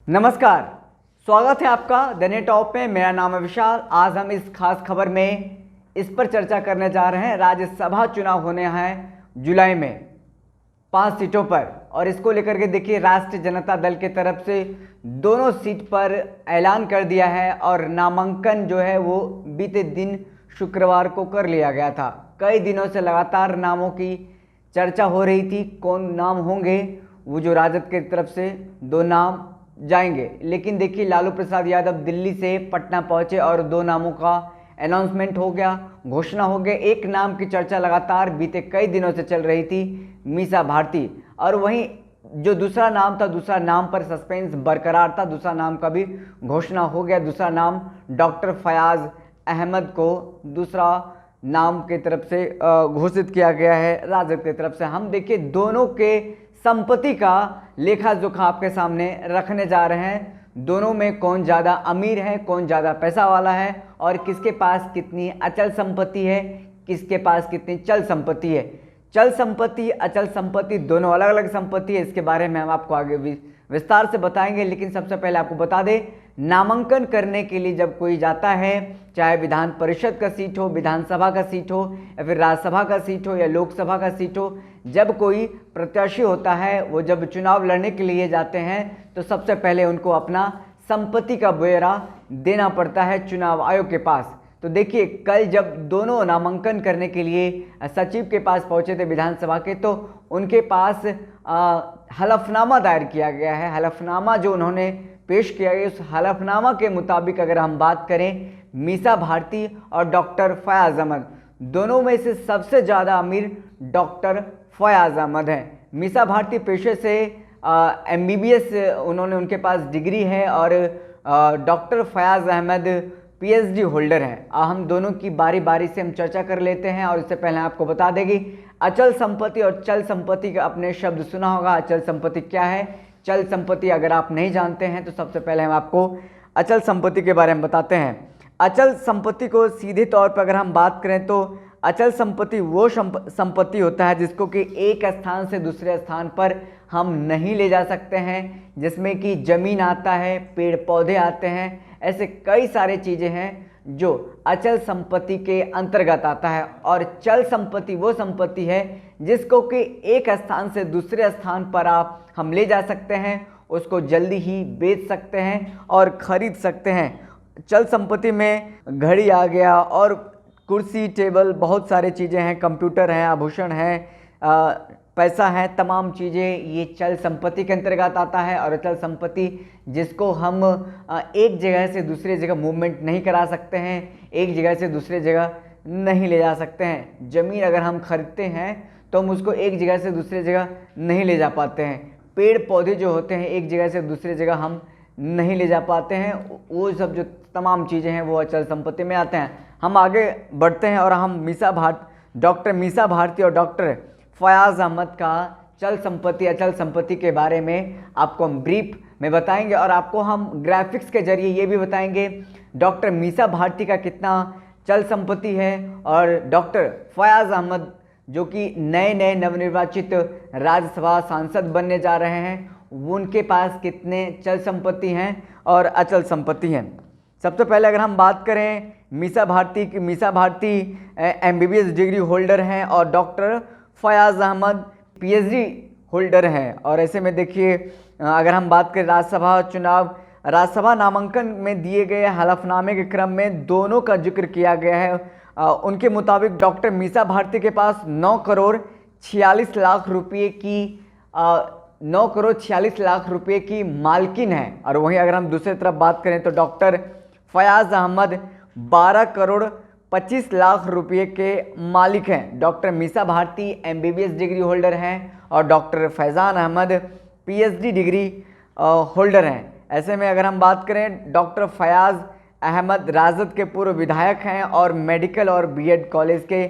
नमस्कार, स्वागत है आपका द नेट टॉप में। मेरा नाम है विशाल। आज हम इस खास खबर में इस पर चर्चा करने जा रहे हैं। राज्यसभा चुनाव होने हैं जुलाई में 5 सीटों पर, और इसको लेकर के देखिए राष्ट्रीय जनता दल की तरफ से दोनों सीट पर ऐलान कर दिया है और नामांकन जो है वो बीते दिन शुक्रवार को कर लिया गया था। कई दिनों से लगातार नामों की चर्चा हो रही थी, कौन नाम होंगे। वो जो राजद की तरफ से 2 नाम जाएंगे, लेकिन देखिए लालू प्रसाद यादव दिल्ली से पटना पहुंचे और 2 नामों का अनाउंसमेंट हो गया, घोषणा हो गया। एक नाम की चर्चा लगातार बीते कई दिनों से चल रही थी, मीसा भारती, और वहीं जो दूसरा नाम था, दूसरा नाम पर सस्पेंस बरकरार था। दूसरा नाम का भी घोषणा हो गया। दूसरा नाम डॉक्टर फयाज अहमद को दूसरा नाम की तरफ से घोषित किया गया है राजद की तरफ से। हम देखिए दोनों के संपत्ति का लेखा जोखा आपके सामने रखने जा रहे हैं। दोनों में कौन ज़्यादा अमीर है, कौन ज़्यादा पैसा वाला है, और किसके पास कितनी अचल संपत्ति है, किसके पास कितनी चल संपत्ति है। चल संपत्ति, अचल संपत्ति दोनों अलग अलग संपत्ति है। इसके बारे में हम आपको आगे विस्तार से बताएंगे। लेकिन सबसे पहले आपको बता दें, नामांकन करने के लिए जब कोई जाता है, चाहे विधान परिषद का सीट हो, विधानसभा का सीट हो, या फिर राज्यसभा का सीट हो, या लोकसभा का सीट हो, जब कोई प्रत्याशी होता है, वो जब चुनाव लड़ने के लिए जाते हैं तो सबसे पहले उनको अपना संपत्ति का ब्यौरा देना पड़ता है चुनाव आयोग के पास। तो देखिए कल जब दोनों नामांकन करने के लिए सचिव के पास पहुंचे थे विधानसभा के, तो उनके पास हलफनामा दायर किया गया है। हलफनामा जो उन्होंने पेश किया गया, उस हलफनामा के मुताबिक अगर हम बात करें, मीसा भारती और डॉक्टर फयाज अहमद, दोनों में से सबसे ज़्यादा अमीर डॉक्टर फयाज अहमद हैं। मीसा भारती पेशे से MBBS उन्होंने, उनके पास डिग्री है, और doctor Fayaz Ahmed PhD holder हैं। हम दोनों की बारी बारी से हम चर्चा कर लेते हैं। और इससे पहले आपको बता देंगे अचल संपत्ति और चल संपत्ति का आपने शब्द सुना होगा। अचल संपत्ति क्या है, चल संपत्ति अगर आप नहीं जानते हैं तो सबसे पहले हम आपको अचल संपत्ति के बारे में बताते हैं। अचल संपत्ति को सीधे तौर पर अगर हम बात करें तो अचल संपत्ति वो संपत्ति होता है जिसको कि एक स्थान से दूसरे स्थान पर हम नहीं ले जा सकते हैं, जिसमें कि जमीन आता है, पेड़ पौधे आते हैं, ऐसे कई सारे चीज़ें हैं जो अचल संपत्ति के अंतर्गत आता है। और चल संपत्ति वो संपत्ति है जिसको कि एक स्थान से दूसरे स्थान पर हम ले जा सकते हैं, उसको जल्दी ही बेच सकते हैं और ख़रीद सकते हैं। चल संपत्ति में घड़ी आ गया, और कुर्सी, टेबल, बहुत सारे चीज़ें हैं, कंप्यूटर हैं, आभूषण हैं, पैसा है, तमाम चीज़ें ये चल संपत्ति के अंतर्गत आता है। और अचल संपत्ति जिसको हम एक जगह से दूसरी जगह मूवमेंट नहीं करा सकते हैं, एक जगह से दूसरी जगह नहीं ले जा सकते हैं। ज़मीन अगर हम खरीदते हैं तो हम उसको एक जगह से दूसरी जगह नहीं ले जा पाते हैं। पेड़ पौधे जो होते हैं एक जगह से दूसरी जगह हम नहीं ले जा पाते हैं। वो सब जो तमाम चीज़ें हैं वो अचल संपत्ति में आते हैं। हम आगे बढ़ते हैं और हम डॉक्टर मीसा भारती और डॉक्टर फयाज अहमद का चल संपत्ति, अचल संपत्ति के बारे में आपको हम ब्रीफ में बताएंगे, और आपको हम ग्राफिक्स के जरिए ये भी बताएंगे डॉक्टर मीसा भारती का कितना चल संपत्ति है, और डॉक्टर फयाज अहमद जो कि नए नवनिर्वाचित राज्यसभा सांसद बनने जा रहे हैं, उनके पास कितने चल संपत्ति हैं और अचल संपत्ति हैं। सबसे पहले अगर हम बात करें मीसा भारती की, Misa Bharti MBBS degree holder हैं और doctor Fayaz Ahmed PhD holder हैं। और ऐसे में देखिए अगर हम बात करें राज्यसभा चुनाव, राज्यसभा नामांकन में दिए गए हलफनामे के क्रम में दोनों का जिक्र किया गया है। उनके मुताबिक डॉक्टर मीसा भारती के पास 9 करोड़ 46 लाख रुपये की 9 करोड़ 46 लाख रुपये की मालकिन है। और वहीं अगर हम दूसरी तरफ बात करें तो डॉक्टर फयाज अहमद 12 करोड़ 25 लाख रुपये के मालिक हैं। Doctor Misa Bharti MBBS degree holder हैं और doctor Faizan Ahmed PhD degree holder हैं। ऐसे में अगर हम बात करें, डॉक्टर फयाज अहमद राजद के पूर्व विधायक हैं और मेडिकल और BEd कॉलेज के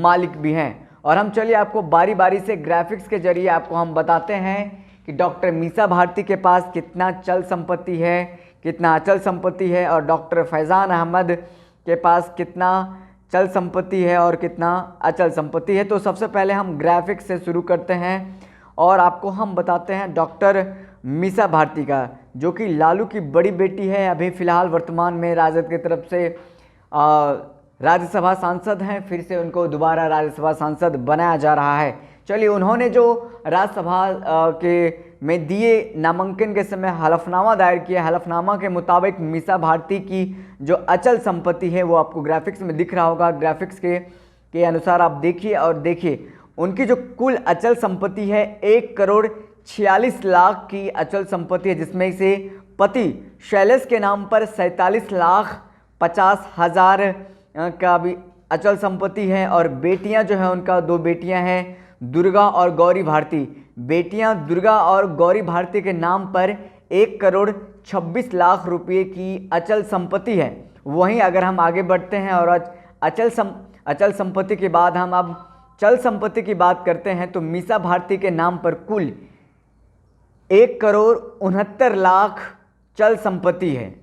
मालिक भी हैं। और हम चलिए आपको बारी बारी से ग्राफिक्स के जरिए आपको हम बताते हैं कि डॉक्टर मीसा भारती के पास कितना चल संपत्ति है, कितना अचल संपत्ति है, और डॉक्टर फैज़ान अहमद के पास कितना चल संपत्ति है और कितना अचल संपत्ति है। तो सबसे पहले हम ग्राफिक्स से शुरू करते हैं और आपको हम बताते हैं डॉक्टर मीसा भारती का। जो कि लालू की बड़ी बेटी है, अभी फ़िलहाल वर्तमान में राजद की तरफ से राज्यसभा सांसद हैं, फिर से उनको दोबारा राज्यसभा सांसद बनाया जा रहा है। चलिए, उन्होंने जो राज्यसभा के में दिए नामांकन के समय हलफनामा दायर किया, हलफनामा के मुताबिक मीसा भारती की जो अचल संपत्ति है वो आपको ग्राफिक्स में दिख रहा होगा। ग्राफिक्स के अनुसार आप देखिए और देखिए उनकी जो कुल अचल संपत्ति है 1,46,00,000 की अचल संपत्ति है, जिसमें से पति शैलेश के नाम पर 47,50,000 का भी अचल संपत्ति है और बेटियां जो है उनका 2 बेटियां हैं, दुर्गा और गौरी भारती। बेटियां दुर्गा और गौरी भारती के नाम पर 1,26,00,000 रुपये की अचल संपत्ति है। वहीं अगर हम आगे बढ़ते हैं और अचल संपत्ति के बाद हम अब चल संपत्ति की बात करते हैं, तो मीसा भारती के नाम पर कुल 1,69,00,000 चल संपत्ति है।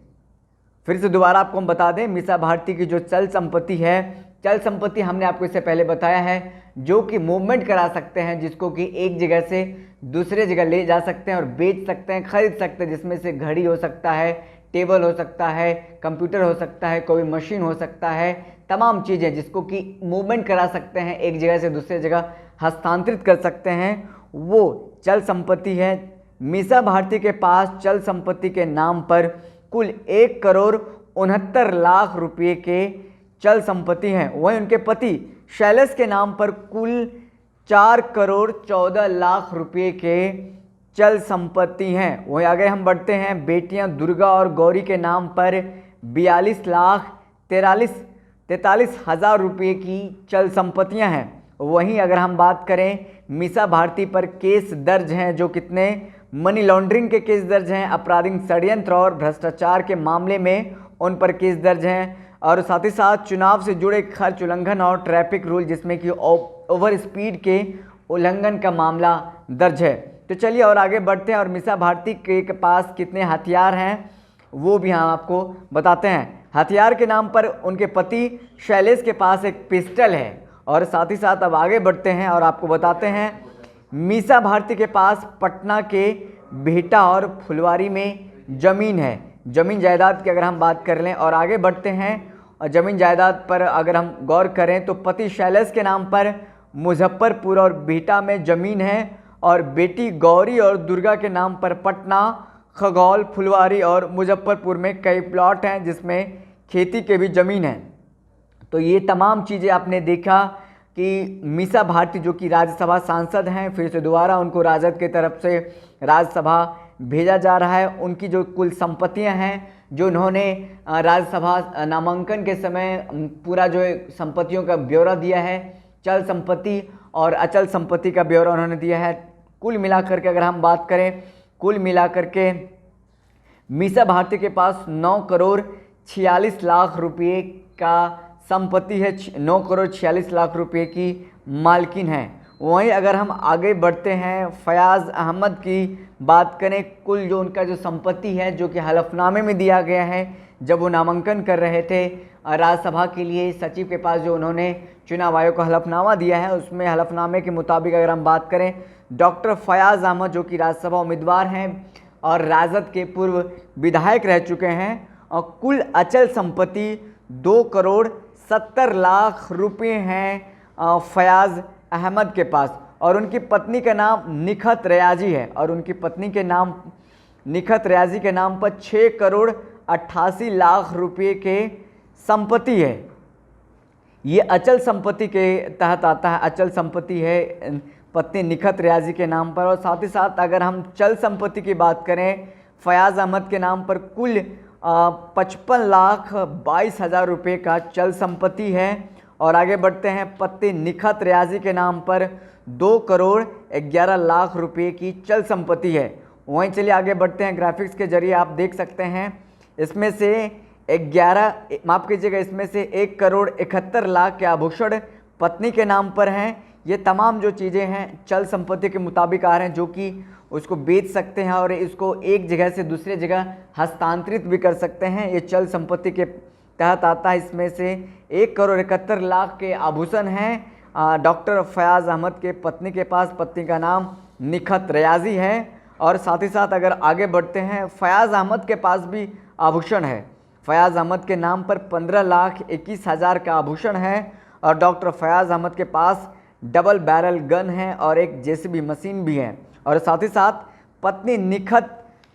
फिर से दोबारा आपको हम बता दें, मीसा भारती की जो चल संपत्ति है, चल संपत्ति हमने आपको इससे पहले बताया है, जो कि मूवमेंट करा सकते हैं, जिसको कि एक जगह से दूसरे जगह ले जा सकते हैं और बेच सकते हैं, खरीद सकते हैं, जिसमें से घड़ी हो सकता है, टेबल हो सकता है, कंप्यूटर हो सकता है, कोई मशीन हो सकता है, तमाम चीज़ें जिसको कि मूवमेंट करा सकते हैं, एक जगह से दूसरे जगह हस्तांतरित कर सकते हैं, वो चल संपत्ति है। मीसा भारती के पास चल संपत्ति के नाम पर कुल 1,69,00,000 रुपये के चल संपत्ति हैं। वहीं उनके पति शैलेश के नाम पर कुल 4,14,00,000 रुपये के चल संपत्ति हैं। वहीं आगे हम बढ़ते हैं, बेटियां दुर्गा और गौरी के नाम पर 42,43,000 रुपये की चल संपत्तियां हैं। वहीं अगर हम बात करें, मीसा भारती पर केस दर्ज हैं, जो कितने मनी लॉन्ड्रिंग के केस दर्ज हैं, आपराधिक षड्यंत्र और भ्रष्टाचार के मामले में उन पर केस दर्ज हैं, और साथ ही साथ चुनाव से जुड़े खर्च उल्लंघन और ट्रैफिक रूल, जिसमें कि ओवर स्पीड के उल्लंघन का मामला दर्ज है। तो चलिए और आगे बढ़ते हैं और मीसा भारती के पास कितने हथियार हैं वो भी हम आपको बताते हैं। हथियार के नाम पर उनके पति शैलेश के पास एक पिस्टल है, और साथ ही साथ अब आगे बढ़ते हैं और आपको बताते हैं, मीसा भारती के पास पटना के बिहटा और फुलवारी में ज़मीन है। ज़मीन जायदाद की अगर हम बात कर लें और आगे बढ़ते हैं, और ज़मीन जायदाद पर अगर हम गौर करें तो पति शैलेश के नाम पर मुजफ्फरपुर और बिहटा में ज़मीन है, और बेटी गौरी और दुर्गा के नाम पर पटना, खगौल, फुलवारी और मुजफ्फरपुर में कई प्लॉट हैं, जिसमें खेती के भी ज़मीन है। तो ये तमाम चीज़ें आपने देखा कि मीसा भारती जो कि राज्यसभा सांसद हैं, फिर से दोबारा उनको राजद की तरफ से राज्यसभा भेजा जा रहा है। उनकी जो कुल संपत्तियां हैं, जो उन्होंने राज्यसभा नामांकन के समय पूरा जो संपत्तियों का ब्यौरा दिया है, चल संपत्ति और अचल संपत्ति का ब्यौरा उन्होंने दिया है। कुल मिलाकर के अगर हम बात करें, कुल मिलाकर के मीसा भारती के पास 9,46,00,000 रुपये का संपत्ति है, 9,46,00,000 रुपये की मालकिन है। वहीं अगर हम आगे बढ़ते हैं, फयाज़ अहमद की बात करें, कुल जो उनका जो संपत्ति है, जो कि हलफनामे में दिया गया है, जब वो नामांकन कर रहे थे राज्यसभा के लिए, सचिव के पास जो उन्होंने चुनाव आयोग को हलफनामा दिया है, उसमें हलफनामे के मुताबिक अगर हम बात करें, डॉक्टर फयाज़ अहमद जो कि राज्यसभा उम्मीदवार हैं और राजद के पूर्व विधायक रह चुके हैं, और कुल अचल संपत्ति 2,70,00,000 रुपये हैं फयाज़ अहमद के पास, और उनकी पत्नी का नाम निखत रियाजी है, और उनकी पत्नी के नाम निखत रियाजी के नाम पर 6,88,00,000 रुपये के संपत्ति है। ये अचल संपत्ति के तहत आता है, अचल संपत्ति है पत्नी निखत रियाजी के नाम पर। और साथ ही साथ अगर हम चल संपत्ति की बात करें, फयाज़ अहमद के नाम पर कुल 55,22,000 रुपये का चल संपत्ति है। और आगे बढ़ते हैं, पत्नी निखत रियाजी के नाम पर 2,11,00,000 रुपये की चल संपत्ति है। वहीं चलिए आगे बढ़ते हैं, ग्राफिक्स के जरिए आप देख सकते हैं, इसमें से 1,71,00,000 के आभूषण पत्नी के नाम पर हैं। ये तमाम जो चीज़ें हैं चल संपत्ति के मुताबिक आ रहे हैं, जो कि उसको बेच सकते हैं और इसको एक जगह से दूसरे जगह हस्तांतरित भी कर सकते हैं। ये चल संपत्ति के तहत आता है। इसमें से 1,71,00,000 के आभूषण हैं डॉक्टर फयाज़ अहमद के पत्नी के पास, पत्नी का नाम निखत रियाजी है। और साथ ही साथ अगर आगे बढ़ते हैं, फयाज़ अहमद के पास भी आभूषण है। फयाज़ अहमद के नाम पर 15,21,000 का आभूषण है और डॉक्टर फयाज़ अहमद के पास डबल बैरल गन है और एक जेसीबी मशीन भी है और साथ ही साथ पत्नी निखत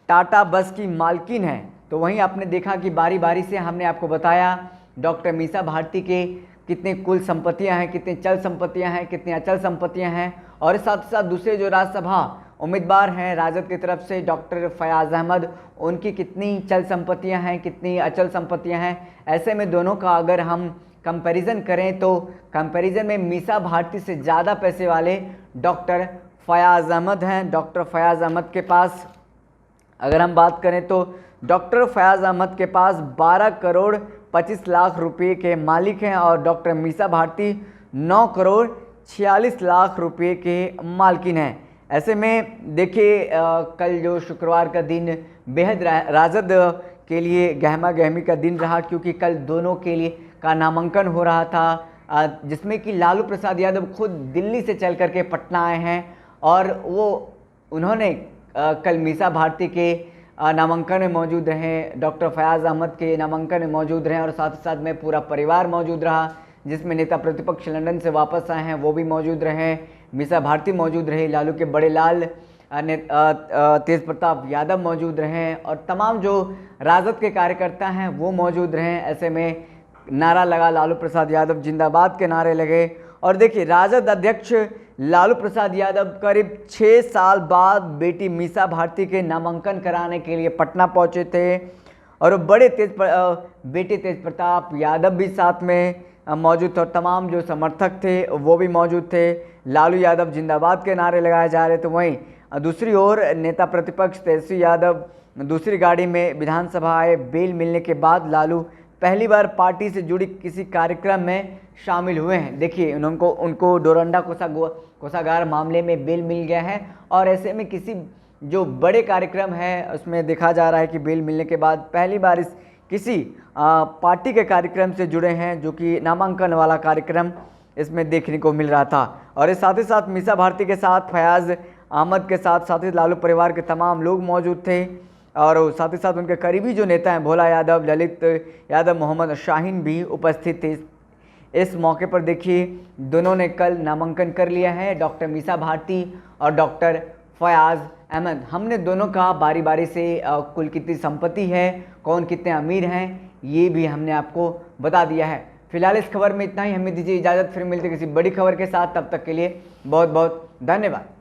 टाटा बस की मालकिन है। तो वहीं आपने देखा कि बारी बारी से हमने आपको बताया डॉक्टर मीसा भारती के कितनी कुल संपत्तियां हैं, कितनी चल संपत्तियां हैं, कितनी अचल संपत्तियां हैं और साथ ही साथ दूसरे जो राज्यसभा उम्मीदवार हैं राजद की तरफ से डॉक्टर फयाज़ अहमद, उनकी कितनी चल संपत्तियां हैं, कितनी अचल संपत्तियां हैं। ऐसे में दोनों का अगर हम कंपैरिजन करें तो कंपैरिजन में मीसा भारती से ज़्यादा पैसे वाले डॉक्टर फयाज़ अहमद हैं। डॉक्टर फयाज़ अहमद के पास अगर हम बात करें तो डॉक्टर फयाज़ अहमद के पास 12 करोड़ 25 लाख रुपए के मालिक हैं और डॉक्टर मीसा भारती 9 करोड़ 46 लाख रुपए के मालकिन हैं। ऐसे में देखिए कल जो शुक्रवार का दिन बेहद राजद के लिए गहमा गहमी का दिन रहा, क्योंकि कल दोनों के लिए का नामांकन हो रहा था, जिसमें कि लालू प्रसाद यादव खुद दिल्ली से चल करके पटना आए हैं और उन्होंने कल मीसा भारती के नामांकन में मौजूद रहे, डॉक्टर फयाज़ अहमद के नामांकन में मौजूद रहे और साथ ही साथ में पूरा परिवार मौजूद रहा, जिसमें नेता प्रतिपक्ष लंदन से वापस आए हैं वो भी मौजूद रहे, मीसा भारती मौजूद रहे, लालू के बड़े लाल तेज प्रताप यादव मौजूद रहे और तमाम जो राजद के कार्यकर्ता हैं वो मौजूद रहे। ऐसे में नारा लगा, लालू प्रसाद यादव जिंदाबाद के नारे लगे और देखिए राजद अध्यक्ष लालू प्रसाद यादव करीब 6 साल बाद बेटी मीसा भारती के नामांकन कराने के लिए पटना पहुंचे थे और बड़े बेटे तेज प्रताप यादव भी साथ में मौजूद थे और तमाम जो समर्थक थे वो भी मौजूद थे। लालू यादव जिंदाबाद के नारे लगाए जा रहे थे। वहीं दूसरी ओर नेता प्रतिपक्ष तेजस्वी यादव दूसरी गाड़ी में विधानसभा आए। बेल मिलने के बाद लालू पहली बार पार्टी से जुड़ी किसी कार्यक्रम में शामिल हुए हैं। देखिए उनको डोरंडा कोषागार मामले में बेल मिल गया है और ऐसे में किसी जो बड़े कार्यक्रम है उसमें देखा जा रहा है कि बेल मिलने के बाद पहली बार किसी पार्टी के कार्यक्रम से जुड़े हैं, जो कि नामांकन वाला कार्यक्रम इसमें देखने को मिल रहा था। और इस साथ ही साथ मीसा भारती के साथ फयाज़ अहमद के साथ ही लालू परिवार के तमाम लोग मौजूद थे और साथ ही साथ उनके करीबी जो नेता हैं भोला यादव, ललित यादव, मोहम्मद शाहीन भी उपस्थित थे। इस मौके पर देखिए दोनों ने कल नामांकन कर लिया है, डॉक्टर मीसा भारती और डॉक्टर फयाज़ अहमद। हमने दोनों का बारी बारी से कुल कितनी संपत्ति है, कौन कितने अमीर हैं, ये भी हमने आपको बता दिया है। फिलहाल इस खबर में इतना ही, हमें दीजिए इजाज़त, फिर मिलते किसी बड़ी खबर के साथ। तब तक के लिए बहुत बहुत धन्यवाद।